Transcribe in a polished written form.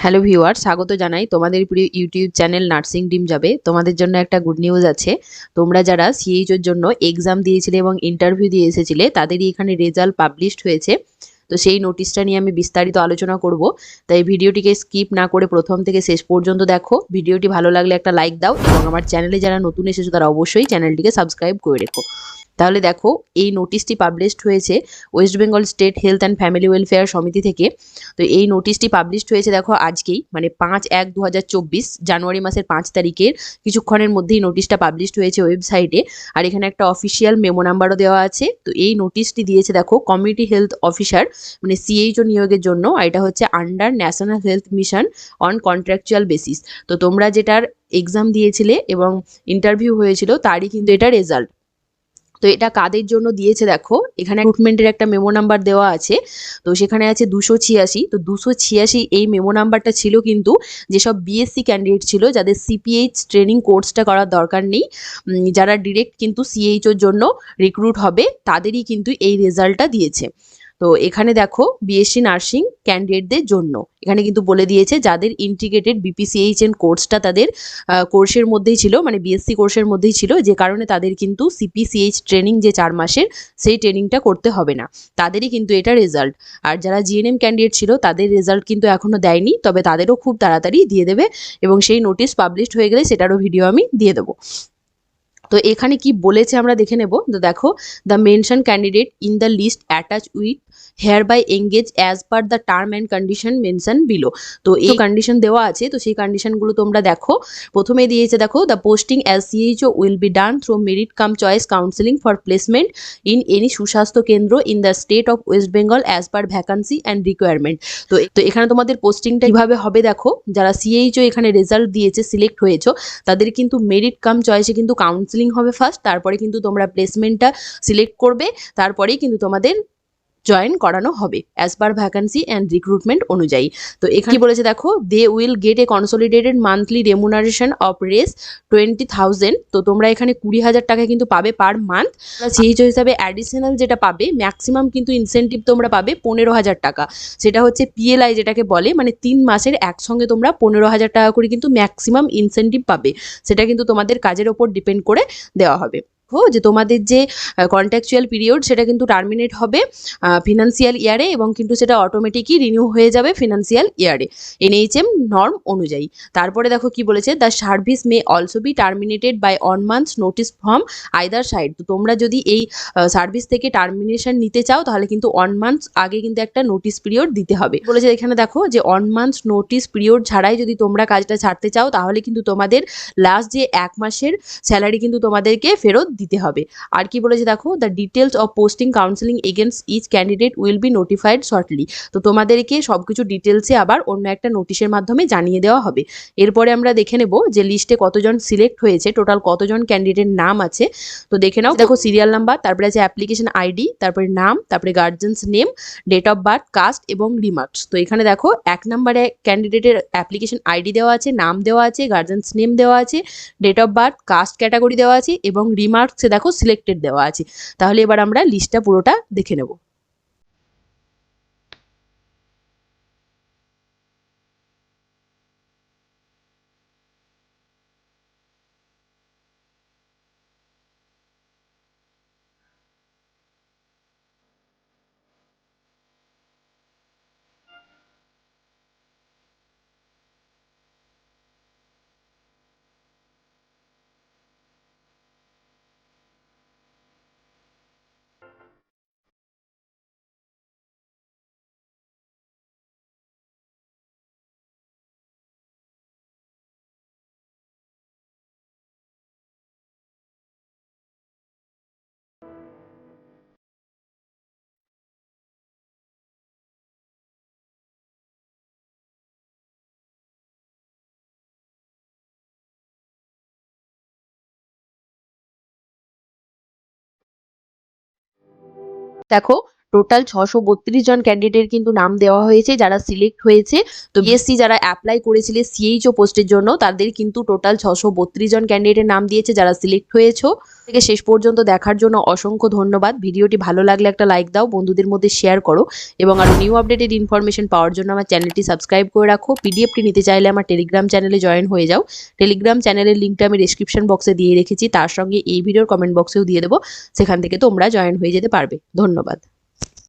Hello viewer, স্বাগত জানাই তোমাদের প্রিয় ইউটিউব চ্যানেল নার্সিং ডিম যাবে। তোমাদের জন্য একটা গুড নিউজ আছে। তোমরা যারা সিএইচ এর জন্য এক্সাম দিয়েছিলে এবং ইন্টারভিউ দিয়ে এসেছিলে তাদেরই এখানে রেজাল্ট পাবলিশড হয়েছে। তো সেই নোটিশটা নিয়ে আমি বিস্তারিত আলোচনা করব, তাই ভিডিওটিকে স্কিপ না করে প্রথম থেকে শেষ পর্যন্ত দেখো। ভিডিওটি ভালো লাগলে একটা লাইক দাও এবং আমার চ্যানেলে যারা নতুন এসেছো তারা অবশ্যই চ্যানেলটিকে সাবস্ক্রাইব করে রেখো। তাহলে দেখো, এই নোটিশটি পাবলিশড হয়েছে West Bengal state health and family welfare সমিতি থেকে। তো এই নোটিশটি পাবলিশড হয়েছে দেখো আজকেই, মানে 5/1/2024 জানুয়ারি মাসের 5 তারিখের কিছুক্ষণের মধ্যেই নোটিশটা পাবলিশড হয়েছে ওয়েবসাইটে। আর এখানে একটা অফিসিয়াল মেমো নাম্বারও দেওয়া আছে। তো এই নোটিশটি দিয়েছে দেখো কমিউনিটি হেলথ অফিসার, মানে সিএইচও নিয়োগের জন্য। আর এটা হচ্ছে under national health mission on contractual basis. তো তোমরা যেটার এক্সাম দিয়েছিলে এবং ইন্টারভিউ হয়েছিল তারই কিন্তু এটা রেজাল্ট। তো এটা কাদের জন্য দিয়েছে দেখো, এখানে রিক্রুটমেন্টের একটা মেমো নাম্বার দেওয়া আছে। তো সেখানে আছে 286। তো 286 এই মেমো নাম্বারটা ছিল কিন্তু যেসব বিএসসি ক্যান্ডিডেট ছিল, যাদের সিপিএইচ ট্রেনিং কোর্সটা করার দরকার নেই, যারা ডিরেক্ট কিন্তু সিএইচওর জন্য রিক্রুট হবে, তাদেরই কিন্তু এই রেজাল্টটা দিয়েছে। তো এখানে দেখো বিএসসি নার্সিং ক্যান্ডিডেটদের জন্য এখানে কিন্তু বলে দিয়েছে যাদের ইন্টিগ্রেটেড বিপিসিএইচএন কোর্সটা তাদের কোর্সের মধ্যেই ছিল, মানে বিএসসি কোর্সের মধ্যেই ছিল, যে কারণে তাদের কিন্তু সিপিসিএইচ ট্রেনিং যে 4 মাসের সেই ট্রেনিংটা করতে হবে না, তাদেরই কিন্তু এটা রেজাল্ট। আর যারা জিএনএম ক্যান্ডিডেট ছিল তাদের রেজাল্ট কিন্তু এখনো দেয়নি, তবে তাদেরও খুব তাড়াতাড়ি দিয়ে দেবে এবং সেই নোটিশ পাবলিশড হয়ে গেলে সেটারও ভিডিও আমি দিয়ে দেবো। তো এখানে কি বলেছে আমরা দেখে নেব। তো দেখো, the mention candidate in the list attach with here by engage as per the term and condition mention below. তো এই কন্ডিশন দেওয়া আছে, তো সেই কন্ডিশনগুলো তোমরা দেখো। প্রথমে দিয়েছে দেখো, the posting as CHO will be done through merit cum choice counselling for placement in any সুস্বাস্থ্য কেন্দ্র in the state of West Bengal as per vacancy and requirement. তো এখানে তোমাদের পোস্টিংটা কিভাবে হবে দেখো, যারা সিএইচও এখানে রেজাল্ট দিয়েছে, সিলেক্ট হয়েছো, তাদের কিন্তু মেরিট কাম চয়েসে কিন্তু কাউন্সেলিং হবে ফার্স্ট, তারপরে কিন্তু তোমরা প্লেসমেন্টটা সিলেক্ট করবে, তারপরেই কিন্তু তোমাদের জয়েন করানো হবে as per vacancy and recruitment অনুযায়ী। তো এখানে বলেছে দেখো, they will get a consolidated monthly remuneration of Rs 20,000। তো তোমরা এখানে 20,000 টাকা কিন্তু পাবে পার মান্থ। সেই হিসাবে অ্যাডিশনাল যেটা পাবে, ম্যাক্সিমাম কিন্তু ইনসেন্টিভ তোমরা পাবে 15,000 টাকা। সেটা হচ্ছে পিএলআই যেটাকে বলে, মানে 3 মাসের একসঙ্গে তোমরা 15,000 টাকা করে কিন্তু ম্যাক্সিমাম ইনসেন্টিভ পাবে। সেটা কিন্তু তোমাদের কাজের ওপর ডিপেন্ড করে দেওয়া হবে। যে তোমাদের যে কন্ট্রাকচুয়াল পিরিয়ড সেটা কিন্তু টার্মিনেট হবে ফিনান্সিয়াল ইয়ারে, এবং কিন্তু সেটা অটোমেটিকই রিনিউ হয়ে যাবে ফিনান্সিয়াল ইয়ারে এনএইচএম নর্ম অনুযায়ী। তারপরে দেখো কি বলেছে, the service may also be terminated by 1 month notice from either side. তো তোমরা যদি এই সার্ভিস থেকে টার্মিনেশন নিতে চাও তাহলে কিন্তু 1 মান্থ আগে কিন্তু একটা নোটিস পিরিয়ড দিতে হবে। বলেছে এখানে দেখো যে 1 মান্থ নোটিস পিরিয়ড ছাড়াই যদি তোমরা কাজটা ছাড়তে চাও তাহলে কিন্তু তোমাদের লাস্ট যে 1 মাসের স্যালারি কিন্তু তোমাদেরকে ফেরত দিতে হবে। আর কি বলেছে দেখো, the details of posting counselling against each candidate will be notified shortly. তো তোমাদেরকে সবকিছু ডিটেলসে আবার অন্য একটা নোটিশের মাধ্যমে জানিয়ে দেওয়া হবে। এরপরে আমরা দেখে নেব যে লিস্টে কতজন সিলেক্ট হয়েছে, টোটাল কতজন ক্যান্ডিডেট নাম আছে। তো দেখে নাও, দেখো সিরিয়াল নাম্বার, তারপরে আছে অ্যাপ্লিকেশন আইডি, তারপরে নাম, তারপরে guardian's name, date of birth, caste এবং রিমার্কস। তো এখানে দেখো 1 নম্বরে ক্যান্ডিডেটের অ্যাপ্লিকেশন আইডি দেওয়া আছে, নাম দেওয়া আছে, গার্জেন্স নেম দেওয়া আছে, date of birth, caste category দেওয়া আছে এবং রিমার্কসে দেখো সিলেক্টেড দেওয়া আছে। তাহলে এবার আমরা লিস্টটা পুরোটা দেখে নেব। দেখো টোটাল 632 জন ক্যান্ডিডেট কিন্তু নাম দেওয়া হয়েছে যারা সিলেক্ট হয়েছে। তো বিএসসি যারা অ্যাপ্লাই করেছিলে সিএইচও পোস্টের জন্য তাদের কিন্তু টোটাল 632 জন ক্যান্ডিডেটের নাম দিয়েছে যারা সিলেক্ট হয়েছো। থেকে শেষ পর্যন্ত দেখার জন্য অসংখ্য ধন্যবাদ। ভিডিওটি ভালো লাগলে একটা লাইক দাও, বন্ধুদের মধ্যে শেয়ার করো এবং আরো নিউ আপডেটেড ইনফরমেশন পাওয়ার জন্য আমার চ্যানেলটি সাবস্ক্রাইব করে রাখো। পিডিএফটি নিতে চাইলে আমার টেলিগ্রাম চ্যানেলে জয়েন হয়ে যাও। টেলিগ্রাম চ্যানেলের লিঙ্কটা আমি ডেসক্রিপশন বক্সে দিয়ে রেখেছি, তার সঙ্গে এই ভিডিওর কমেন্ট বক্সেও দিয়ে দেবো, সেখান থেকে তোমরা জয়েন হয়ে যেতে পারবে। ধন্যবাদ।